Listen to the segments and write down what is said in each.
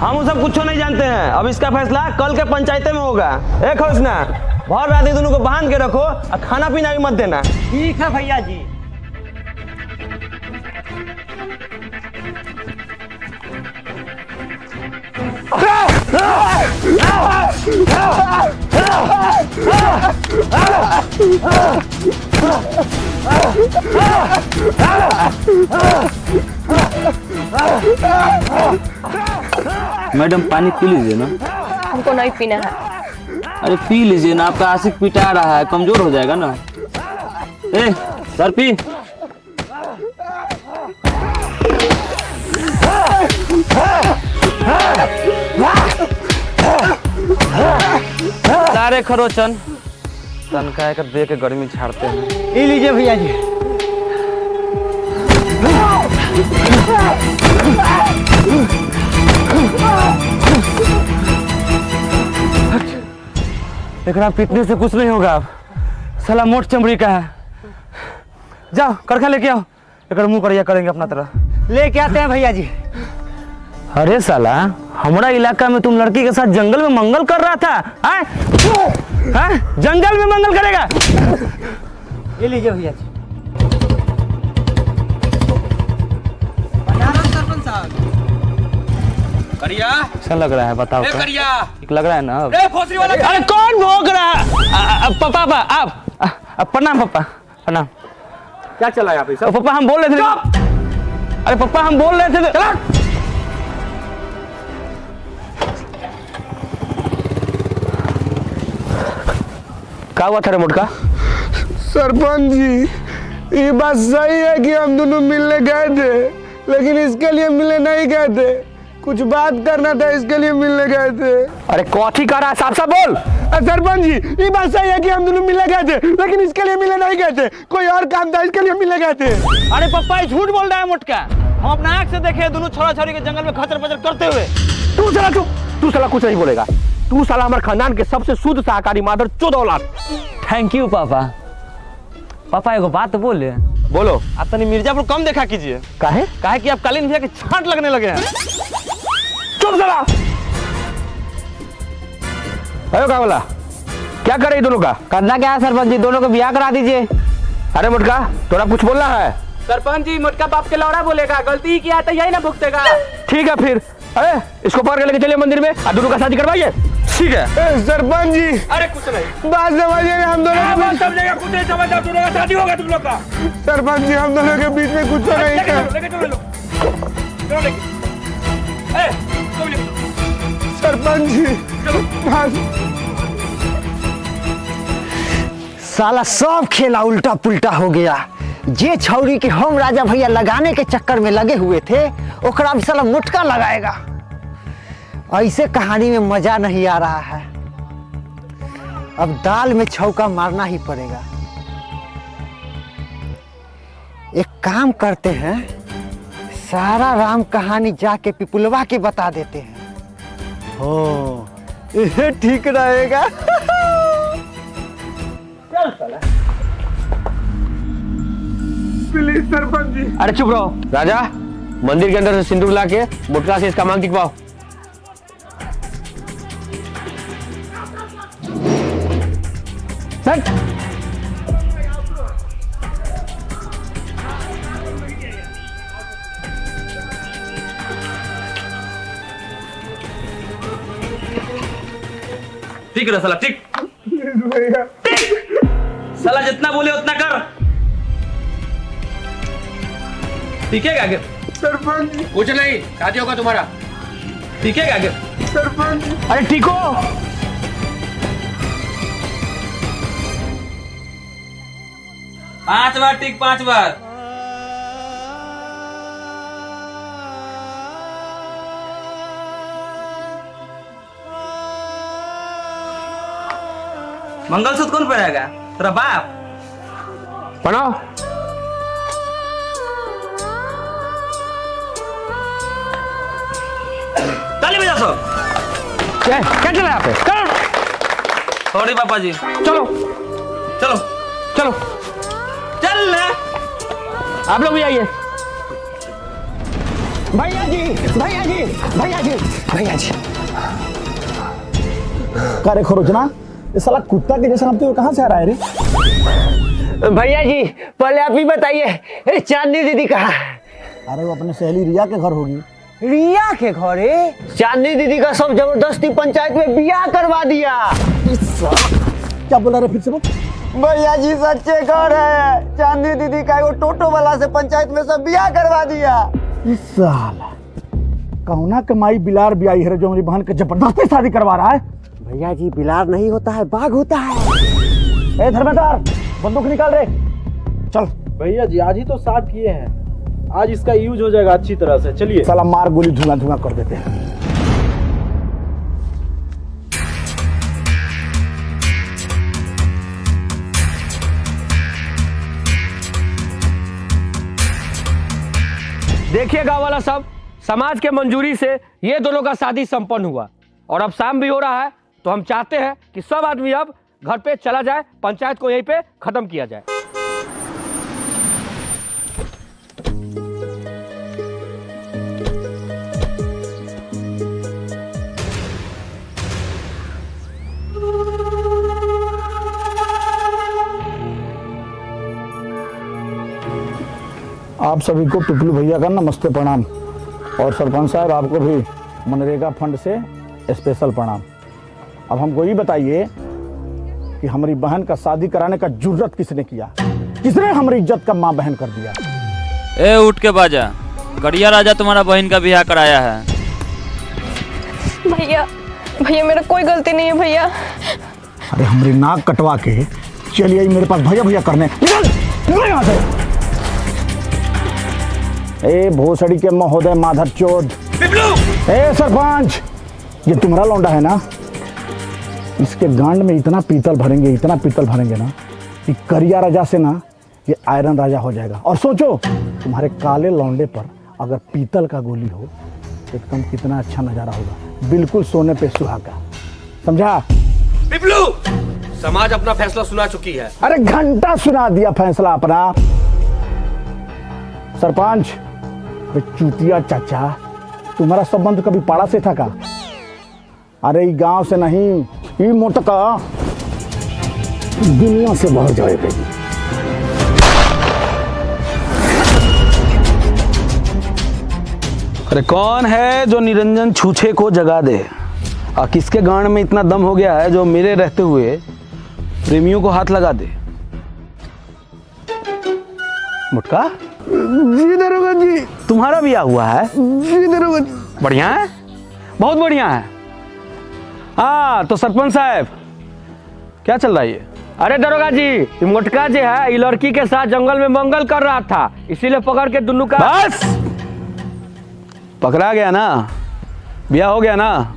हम सब कुछ नहीं जानते हैं। अब इसका फैसला कल के पंचायत में होगा। एक होशना भर रात दोनों को बांध के रखो और खाना पीना भी मत देना। ठीक है भैया जी। मैडम पानी पी लीजिए ना। हमको नहीं पीना है। अरे पी लीजिए ना, आपका आशिक पिटा रहा है, कमजोर हो जाएगा ना। ए सर पी। सारे खरोचन तनखा कर दे के गर्मी झाड़ते हैं। ये लीजिए भैया जी। एकरा पीटने से कुछ नहीं होगा। अब साला मोट चमड़ी का है। जाओ करखा लेके आओ। एक मुंह करिया करेंगे अपना तरह। लेके आते हैं भैया जी। अरे साला हमारा इलाका में तुम लड़की के साथ जंगल में मंगल कर रहा था। जंगल में मंगल करेगा। ये लीजिए भैया जी। करिया अच्छा लग रहा है बताओ। करिया ठीक लग रहा है ना। वाला अरे कौन भोग रहा है? पापा आप प्रणाम। पापा प्रणाम। क्या चला यहाँ पे? पापा हम बोल रहे थे। अरे पापा हम बोल रहे थे। क्या हुआ था रे मोटका? सरपंच जी, ये बात सही है कि हम दोनों मिलने गए थे, लेकिन इसके लिए मिलने नहीं गए थे। कुछ बात करना था, इसके लिए मिलने गए थे। अरे कौथी कर रहा है? साफ साफ बोल। सरपंच जी, ये बात सही है कि हम दोनों मिलने गए थे, लेकिन इसके लिए मिलने नहीं गए थे। कोई और काम था, इसके लिए मिलने गए थे। अरे पप्पा झूठ बोल रहा है मोटका। हम अपना आंख से देखे दोनों छोरा छोरी के जंगल में खचर पचर करते हुए। तू साला कुछ नहीं बोलेगा। तू साला हमारे खानदान के सबसे शुद्ध शाकाहारी मादर 14 औलाद। थैंक यू पापा। पापा एगो बात बोले। बोलो। आप तनी मिर्जापुर कम देखा कीजिए। काहे कि आप कालीन भैया के छांट लगने लगे हैं। चुप साला। अरे क्या बोला? क्या करे दोनों का? करना क्या है सरपंच जी? दोनों को ब्याह करा दीजिए। अरे मोटका थोड़ा कुछ बोलना है। सरपंच जी, मोटका बाप के लौड़ा बोलेगा। गलती ही किया तो यही ना भुगतेगा। ठीक है फिर। अरे इसको पकड़ के लेके चलिए मंदिर में और दोनों का शादी करवाइए। ठीक है। सरपंच जी, अरे कुछ नहीं, बात समझिए। हम दोनों समझेगा कुछ नहीं समझ। दोनों का शादी होगा तुम लोग का। सरपंच जी, हम दोनों के बीच में कुछ नहीं था। सरपंच जी, साला सब खेला उल्टा पुल्टा हो गया। जे छौरी के हम राजा भैया लगाने के चक्कर में लगे हुए थे, ओकरा भी साला मुटका लगाएगा। ऐसे कहानी में मजा नहीं आ रहा है। अब दाल में छौका मारना ही पड़ेगा। एक काम करते हैं, सारा राम कहानी जाके पिपुलवा के बता देते हैं। हो ये ठीक रहेगा। प्लीज सरपंच जी। अरे चुप रहो। राजा मंदिर के अंदर से सिंदूर लाके मुटका से इसका मांग टिकवाओ। ठीक है साला ठीक। साला जितना बोले उतना कर। ठीक है आगे। सरपंच जी, कुछ नहीं, शादी होगा तुम्हारा। ठीक है आगे। सरपंच जी। अरे ठीक हो। पांच बार टिक, 5 बार। मंगलसूत्र कौन पहनेगा? तेरा बाप। पढ़ो। ताली बजा सब। क्या चल रहा है यहाँ पे? सॉरी पापा जी। चलो चलो चलो, चल ले। आप लोग भी आइए। भैया जी भैया जी भैया जी भैया जी। करे खरोचना, ये साला कुत्ता के जैसा नापते हुए कहाँ से आ रहा है रे? भैया जी पहले आप ही बताइए, चांदनी दीदी कहाँ है? अरे वो अपने सहेली रिया के घर होगी। रिया के घरे? चांदनी दीदी का सब जबरदस्ती पंचायत में बियाह करवा दिया। क्या बोला रे, फिर से बोल। भैया जी सच्चे कह रहे हैं, चांदनी दीदी का वो टोटो वाला से पंचायत में सब बियाह करवा दिया। इस साला कहुना कमाई बिलार बियाई है जो मेरी बहन के जबरदस्ती शादी करवा रहा है। भैया जी बिलार नहीं होता है, बाघ होता है। ए धर्मेंद्र, बंदूक निकाल रे। चल भैया जी आज ही तो स्टार्ट किए हैं, आज इसका यूज हो जाएगा अच्छी तरह से। चलिए साला मार गोली धुआं धुआं कर देते हैं। देखिए गाँव वाला सब, समाज के मंजूरी से ये दोनों का शादी संपन्न हुआ और अब शाम भी हो रहा है, तो हम चाहते हैं कि सब आदमी अब घर पे चला जाए, पंचायत को यहीं पे खत्म किया जाए। आप सभी को पिपलू भैया का नमस्ते प्रणाम, और सरपंच साहब आपको भी मनरेगा फंड से स्पेशल प्रणाम। अब हमको ये बताइए कि हमारी बहन का शादी कराने का जुर्रत किसने किया? किसने हमारी इज्जत का माँ बहन कर दिया? ए उठ के बाजा, करिया राजा तुम्हारा बहन का ब्याह कराया है। भैया भैया मेरा कोई गलती नहीं है भैया। अरे हमारी नाक कटवा के चलिए आई मेरे पास भैया भैया करने। निकल यहाँ से। ए भोसड़ी के महोदय माधर चोद। ए सरपंच, ये तुम्हारा लौंडा है ना, इसके गांड में इतना पीतल भरेंगे ना कि करिया राजा से ना ये आयरन राजा हो जाएगा। और सोचो तुम्हारे काले लौंडे पर अगर पीतल का गोली हो तो एकदम कितना अच्छा नजारा होगा, बिल्कुल सोने पे सुहागा। समझा? पिपलू, समाज अपना फैसला सुना चुकी है। अरे घंटा सुना दिया फैसला अपना। सरपंच, चूतिया चाचा, तुम्हारा संबंध कभी पाड़ा से था का? अरे गांव से नहीं, ये मोटका दुनिया से बढ़ जाएगा। अरे कौन है जो निरंजन छूछे को जगा दे? और किसके गांड में इतना दम हो गया है जो मेरे रहते हुए प्रेमियों को हाथ लगा दे? मुटका जी दरोगा जी। तुम्हारा ब्याह हुआ है? जी दरोगा जी। बढ़िया है, बहुत बढ़िया है। हाँ तो सरपंच साहब क्या चल रहा है ये? अरे दरोगा जी, ये मोटका जो है ये लड़की के साथ जंगल में मंगल कर रहा था, इसीलिए पकड़ के दोनों का। बस पकड़ा गया ना, ब्याह हो गया ना,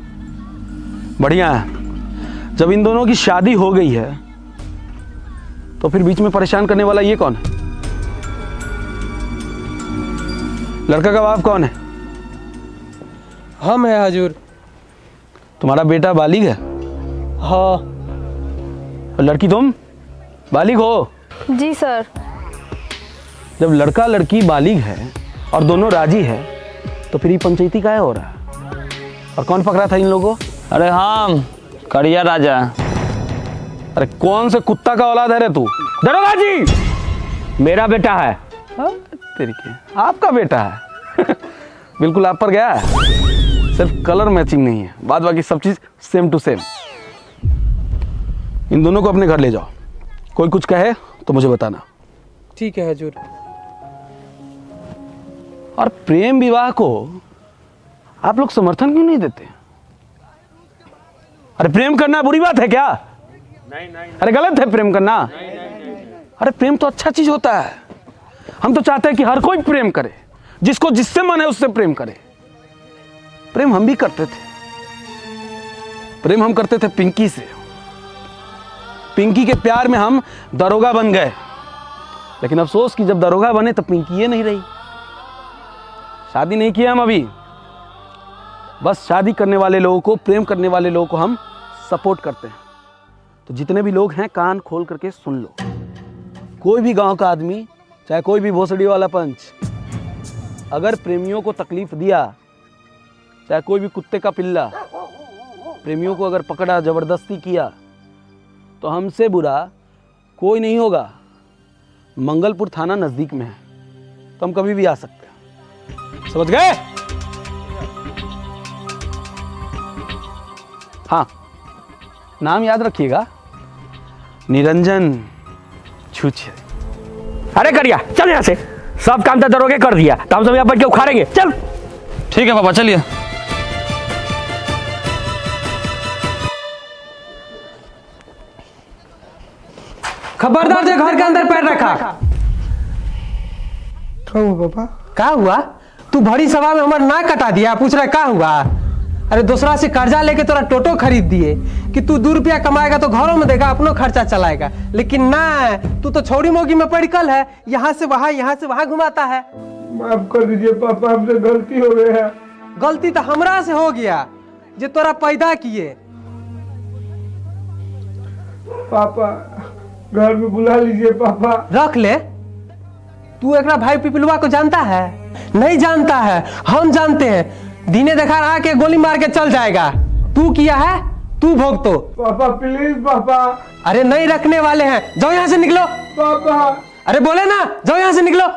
बढ़िया है। जब इन दोनों की शादी हो गई है तो फिर बीच में परेशान करने वाला ये कौन है? लड़का का बाप कौन है? हम है हजूर। तुम्हारा बेटा बालिग है? हाँ। और लड़की तुम बालिग हो? जी सर। जब लड़का लड़की बालिग है और दोनों राजी है तो फिर ये पंचायती काहे हो रहा है? और कौन पकड़ा था इन लोगों को? अरे हम करिया राजा। अरे कौन से कुत्ता का औलाद है रे तू? दरोगा जी, मेरा बेटा है। तेरी के आपका बेटा है। बिल्कुल आप पर गया है, सिर्फ कलर मैचिंग नहीं है, बाद बाकी सब चीज सेम टू सेम। इन दोनों को अपने घर ले जाओ, कोई कुछ कहे तो मुझे बताना। ठीक है हजूर। और प्रेम विवाह को आप लोग समर्थन क्यों नहीं देते? अरे प्रेम करना बुरी बात है क्या? नहीं। अरे गलत है प्रेम करना? अरे प्रेम तो अच्छा चीज होता है। हम तो चाहते हैं कि हर कोई प्रेम करे, जिसको जिससे मन है उससे प्रेम करे। प्रेम हम भी करते थे, प्रेम हम करते थे पिंकी से। पिंकी के प्यार में हम दरोगा बन गए, लेकिन अफसोस कि जब दरोगा बने तब पिंकी ये नहीं रही। शादी नहीं किया हम अभी, बस शादी करने वाले लोगों को, प्रेम करने वाले लोगों को हम सपोर्ट करते हैं। तो जितने भी लोग हैं कान खोल करके सुन लो, कोई भी गांव का आदमी, चाहे कोई भी भोसड़ी वाला पंच, अगर प्रेमियों को तकलीफ दिया, चाहे कोई भी कुत्ते का पिल्ला प्रेमियों को अगर पकड़ा, जबरदस्ती किया, तो हमसे बुरा कोई नहीं होगा। मंगलपुर थाना नजदीक में है, तो हम कभी भी आ सकते हैं। समझ गए? हाँ, नाम याद रखिएगा, निरंजन छूछे। अरे करिया चल यहाँ से, सब काम तो दरोगे कर दिया, तो हम सब यहाँ बैठ के उखाड़ेंगे। चल। ठीक है पापा, चलिए। खबरदार जो घर के अंदर पैर रखा। क्या हुआ पापा? क्या हुआ? तू भरी सभा में हमारा नाक कटा दिया, पूछ रहा क्या हुआ? अरे दूसरा से कर्जा लेके तोरा टोटो खरीद दिए कि तू 2 रुपया कमाएगा तो घरों में देगा, अपनो खर्चा चलाएगा। लेकिन ना, तू तो छोड़ी मोगी में पड़कल है, यहाँ से वहां घुमाता है। माफ कर दीजिए पापा, हमसे गलती हो गई है। गलती तो हमरा से हो गया जो तोरा पैदा किए। पापा घर में बुला लीजिए पापा। रख ले। तू एक भाई पिपलुआ को जानता है? नहीं जानता है, हम जानते हैं। दिने देखा रहा के गोली मार के चल जाएगा। तू किया है, तू भोग तो। पापा प्लीज पापा। अरे नहीं रखने वाले हैं, जाओ यहाँ से निकलो। पापा अरे बोले ना, जाओ यहाँ से निकलो।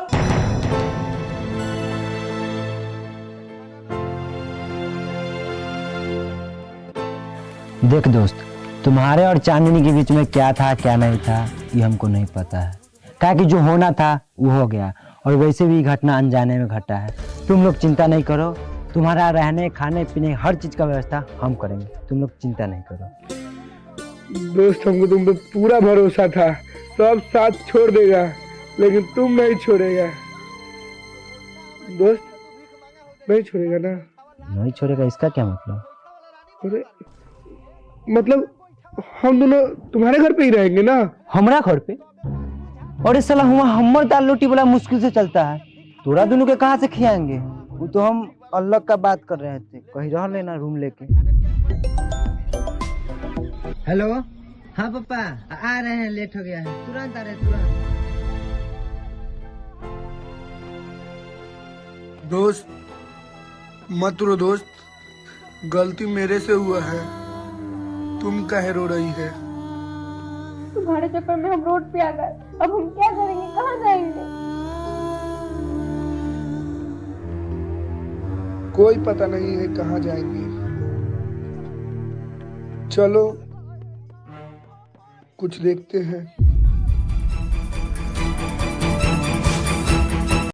देख दोस्त, तुम्हारे और चांदनी के बीच में क्या था क्या नहीं था ये हमको नहीं पता है। क्या कि जो होना था वो हो गया, और वैसे भी घटना अनजाने में घटा है। तुम लोग चिंता नहीं करो, तुम्हारा रहने खाने पीने हर चीज का व्यवस्था हम करेंगे, तुम लोग चिंता नहीं करो। दोस्त हमको तुम पे पूरा भरोसा था, सब साथ छोड़ देगा, लेकिन तुम नहीं छोड़ेगा। दोस्त नहीं छोड़ेगा ना? नहीं छोड़ेगा, इसका क्या मतलब? अरे मतलब हम दोनों तुम्हारे घर पे ही रहेंगे ना? हमारा घर पे? और इस साला हुआ हमर दाल रोटी वाला मुश्किल से चलता है, तोरा दोनों के कहाँ से खिलाएंगे? वो तो हम अलग का बात कर रहे थे, कहीं रह लेना रूम लेके। हेलो, हाँ पापा आ रहे हैं, लेट हो गया है, तुरंत आ रहे तुरंत। दोस्त मत रो दोस्त, गलती मेरे से हुआ है, तुम काहे रो रही है? तुम्हारे चक्कर में हम रोड पे आ गए, अब हम क्या करेंगे, कहाँ जाएंगे? कोई पता नहीं है कहाँ जाएंगे। चलो कुछ देखते हैं।